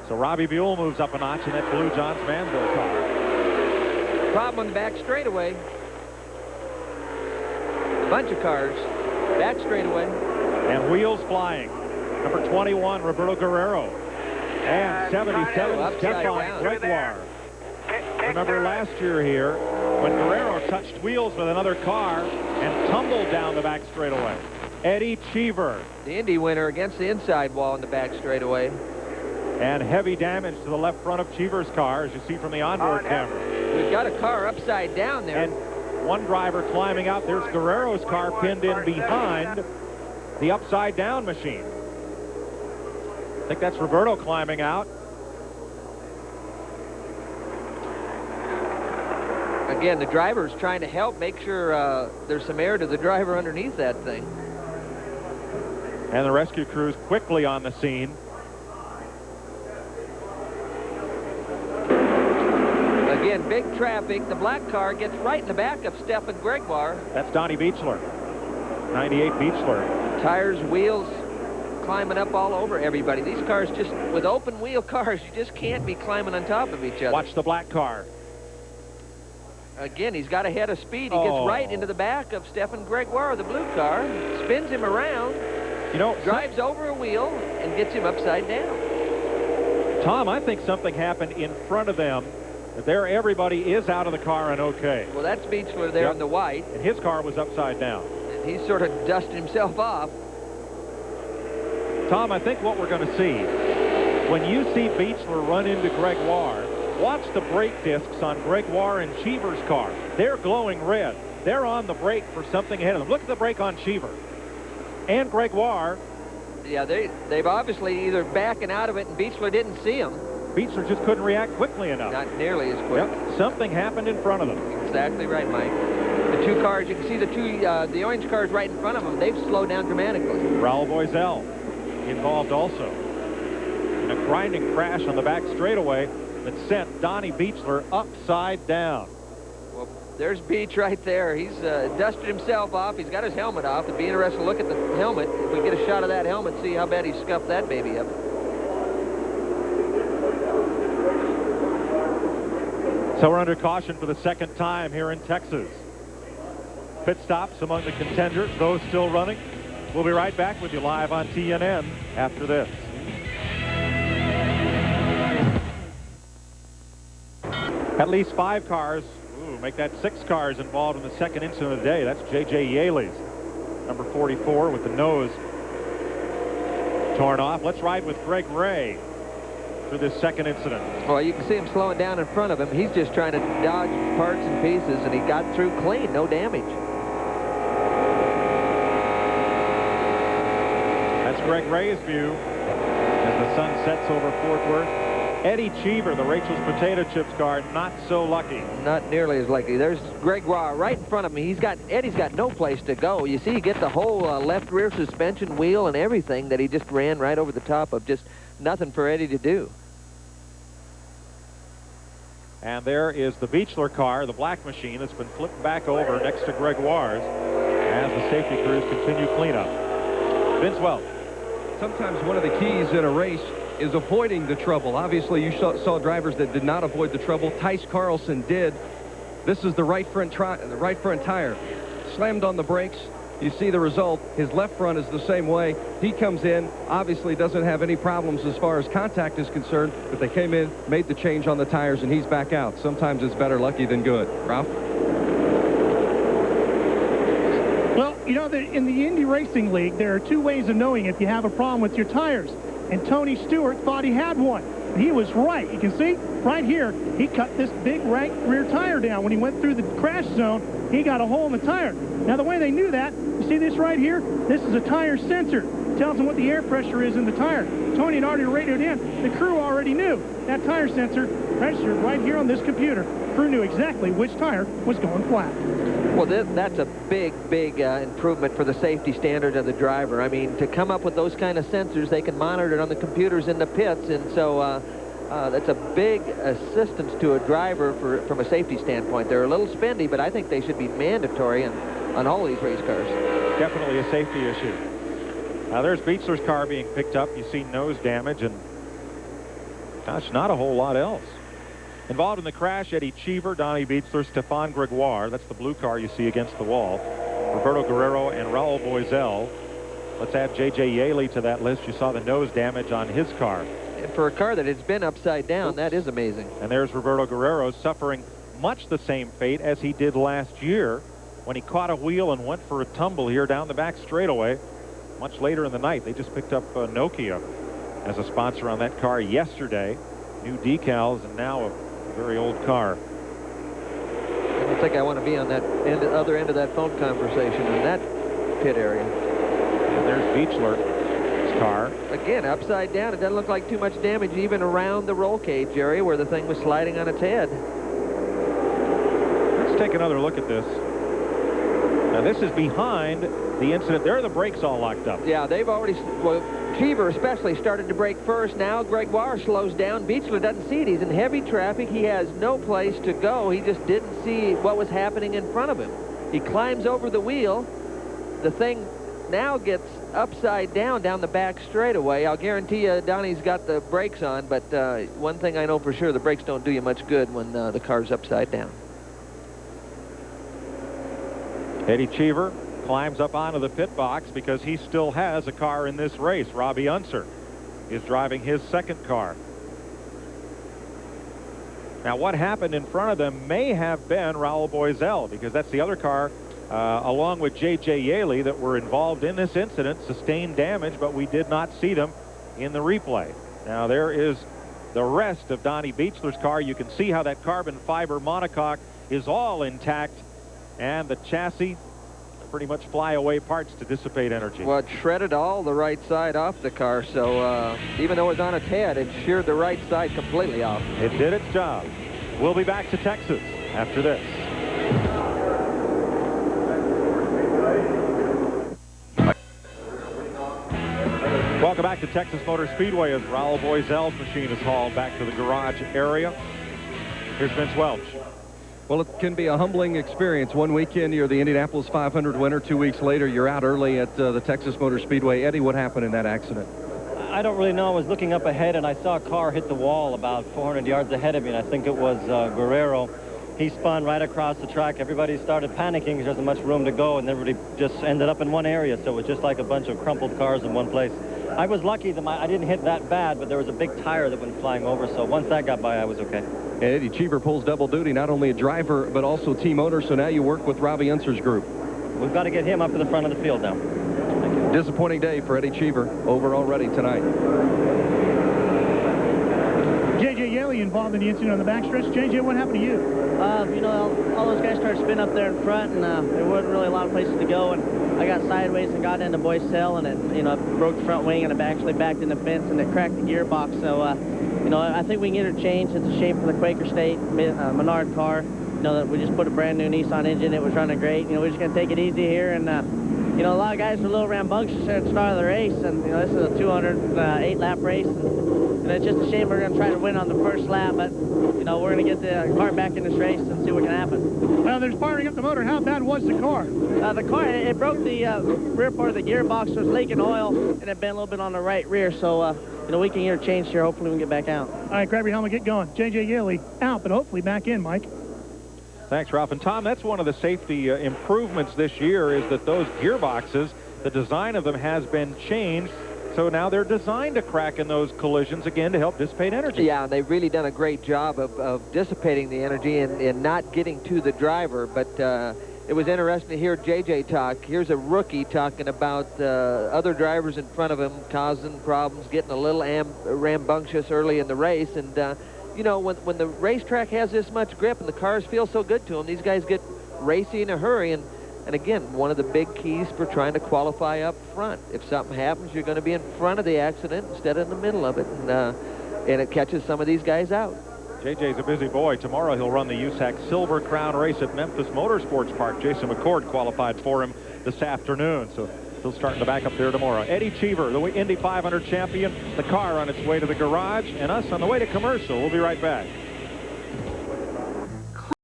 So Robbie Buell moves up a notch in that blue Johns Manville car. Problem on the back straightaway. A bunch of cars. Back straightaway. And wheels flying. Number 21, Roberto Guerrero. And 77, Stefan Gregoire. Remember last year here when Guerrero touched wheels with another car and tumbled down the back straightaway. Eddie Cheever. The Indy winner against the inside wall in the back straightaway. And heavy damage to the left front of Cheever's car, as you see from the onboard camera. We've got a car upside down there. And one driver climbing out. There's Guerrero's car pinned in behind the upside down machine. I think that's Roberto climbing out. Again, the driver's trying to help make sure there's some air to the driver underneath that thing. And the rescue crew's quickly on the scene. Again, big traffic. The black car gets right in the back of Stefan Gregoire. That's Donnie Beechler. 98 Beechler. Tires, wheels, climbing up all over everybody. These cars just, with open wheel cars, you just can't be climbing on top of each other. Watch the black car. Again, he's got a head of speed. He gets right into the back of Stefan Gregoire, the blue car, spins him around, drives over a wheel, and gets him upside down. Tom, I think something happened in front of them. There, everybody is out of the car and okay. Well, that's Beechler there in the white. And his car was upside down. And he sort of dusted himself off. Tom, I think what we're going to see, when you see Beechler run into Gregoire, watch the brake discs on Gregoire and Cheever's car. They're glowing red. They're on the brake for something ahead of them. Look at the brake on Cheever. And Gregoire. Yeah, they've obviously either backing out of it and Beechler didn't see him. Beechler just couldn't react quickly enough. Not nearly as quick. Yep. Something happened in front of them. Exactly right, Mike. The two cars, you can see the orange cars right in front of them. They've slowed down dramatically. Raul Boisel involved also in a grinding crash on the back straightaway that sent Donnie Beechler upside down. Well, there's Beech right there. He's dusted himself off. He's got his helmet off. It'd be interesting to look at the helmet. If we get a shot of that helmet, see how bad he scuffed that baby up. So we're under caution for the second time here in Texas. Pit stops among the contenders, those still running. We'll be right back with you live on TNN after this. At least 5 cars, make that 6 cars involved in the second incident of the day. That's J.J. Yaley's, number 44, with the nose torn off. Let's ride with Greg Ray through this second incident. Well, you can see him slowing down in front of him. He's just trying to dodge parts and pieces, and he got through clean, no damage. That's Greg Ray's view as the sun sets over Fort Worth. Eddie Cheever, the Rachel's Potato Chips car, not so lucky. Not nearly as lucky. There's Gregoire right in front of me. Eddie's got no place to go. You see, he gets the whole left rear suspension wheel and everything that he just ran right over the top of. Just nothing for Eddie to do. And there is the Beechler car, the black machine, that's been flipped back over next to Gregoire's as the safety crews continue cleanup. Vince Welch. Sometimes one of the keys in a race is avoiding the trouble. Obviously, you saw drivers that did not avoid the trouble. Tice Carlson did. This is the right front tire. Slammed on the brakes. You see the result. His left front is the same way. He comes in, obviously doesn't have any problems as far as contact is concerned, but they came in, made the change on the tires, and he's back out. Sometimes it's better lucky than good. Ralph? Well, you know, in the Indy Racing League, there are 2 ways of knowing if you have a problem with your tires. And Tony Stewart thought he had one. He was right. You can see right here, he cut this big right rear tire down. When he went through the crash zone, he got a hole in the tire. Now, the way they knew that, you see this right here? This is a tire sensor. It tells them what the air pressure is in the tire. Tony had already radioed in. The crew already knew that tire sensor registered right here on this computer. The crew knew exactly which tire was going flat. Well, that's a big improvement for the safety standard of the driver. I mean, to come up with those kind of sensors, they can monitor it on the computers in the pits, and so that's a big assistance to a driver from a safety standpoint. They're a little spendy, but I think they should be mandatory on all these race cars. Definitely a safety issue. Now there's Beechler's car being picked up. You see nose damage, and Gosh, not a whole lot else. Involved in the crash, Eddie Cheever, Donnie Beechler, Stefan Gregoire. That's the blue car you see against the wall. Roberto Guerrero and Raul Boisel. Let's add J.J. Yaley to that list. You saw the nose damage on his car. And for a car that has been upside down, that is amazing. And there's Roberto Guerrero suffering much the same fate as he did last year when he caught a wheel and went for a tumble here down the back straightaway much later in the night. They just picked up Nokia as a sponsor on that car yesterday. New decals and now a very old car. I don't think I want to be on that other end of that phone conversation in that pit area. And there's Beechler's car. Again, upside down. It doesn't look like too much damage even around the roll cage area where the thing was sliding on its head. Let's take another look at this. Now, this is behind the incident. There are the brakes all locked up. Yeah, they've already, well, Cheever especially started to brake first. Now Gregoire slows down. Beechler doesn't see it. He's in heavy traffic. He has no place to go. He just didn't see what was happening in front of him. He climbs over the wheel. The thing now gets upside down the back straightaway. I'll guarantee you Donnie's got the brakes on, but one thing I know for sure, the brakes don't do you much good when the car's upside down. Eddie Cheever climbs up onto the pit box because he still has a car in this race. Robbie Unser is driving his second car. Now, what happened in front of them may have been Raul Boisel, because that's the other car, along with J.J. Yaley, that were involved in this incident, sustained damage, but we did not see them in the replay. Now, there is the rest of Donnie Beechler's car. You can see how that carbon fiber monocoque is all intact, and the chassis, pretty much fly-away parts to dissipate energy. Well, it shredded all the right side off the car, so even though it was on its head, it sheared the right side completely off. It did its job. We'll be back to Texas after this. Welcome back to Texas Motor Speedway as Raul Boisel's machine is hauled back to the garage area. Here's Vince Welch. Well, it can be a humbling experience. One weekend, you're the Indianapolis 500 winner. 2 weeks later, you're out early at the Texas Motor Speedway. Eddie, what happened in that accident? I don't really know. I was looking up ahead, and I saw a car hit the wall about 400 yards ahead of me, and I think it was Guerrero. He spun right across the track. Everybody started panicking because there wasn't much room to go, and everybody just ended up in one area, so it was just like a bunch of crumpled cars in one place. I was lucky that I didn't hit that bad, but there was a big tire that went flying over, so once that got by, I was okay. And Eddie Cheever pulls double duty, not only a driver, but also team owner, so now you work with Robbie Unser's group. We've got to get him up to the front of the field now. Disappointing day for Eddie Cheever, over already tonight. J.J. Yaley involved in the incident on the backstretch. J.J., what happened to you? You know, all those guys started spinning up there in front, and there wasn't really a lot of places to go, and I got sideways and got into Boisel, and it, you know, broke the front wing, and it actually backed in the fence, and it cracked the gearbox. So, you know, I think we can get her changed. It's a shame for the Quaker State Menard car. You know, that we just put a brand new Nissan engine. It was running great. You know, we're just going to take it easy here, and you know, a lot of guys were a little rambunctious at the start of the race, and you know, this is a 208-lap race, and it's just a shame we're going to try to win on the first lap, but you know, we're going to get the car back in this race and see what can happen. Well, there's firing up the motor. How bad was the car? The car, it broke the rear part of the gearbox, so it's leaking oil, and it bent a little bit on the right rear, so you know, we can get her changed here. Hopefully we can get back out. All right, grab your helmet, get going. J.J. Yaley out, but hopefully back in, Mike. Thanks, Ralph. And Tom, that's one of the safety improvements this year, is that those gearboxes, the design of them has been changed. So now they're designed to crack in those collisions again to help dissipate energy. Yeah, they've really done a great job of dissipating the energy and not getting to the driver. But it was interesting to hear J.J. talk. Here's a rookie talking about other drivers in front of him causing problems, getting a little rambunctious early in the race. And you know, when the racetrack has this much grip and the cars feel so good to them, these guys get racy in a hurry. And again, one of the big keys for trying to qualify up front. If something happens, you're going to be in front of the accident instead of in the middle of it. And it catches some of these guys out. JJ's a busy boy. Tomorrow he'll run the USAC Silver Crown race at Memphis Motorsports Park. Jason McCord qualified for him this afternoon, so he'll start in the back up there tomorrow. Eddie Cheever, the Indy 500 champion, the car on its way to the garage, and us on the way to commercial. We'll be right back.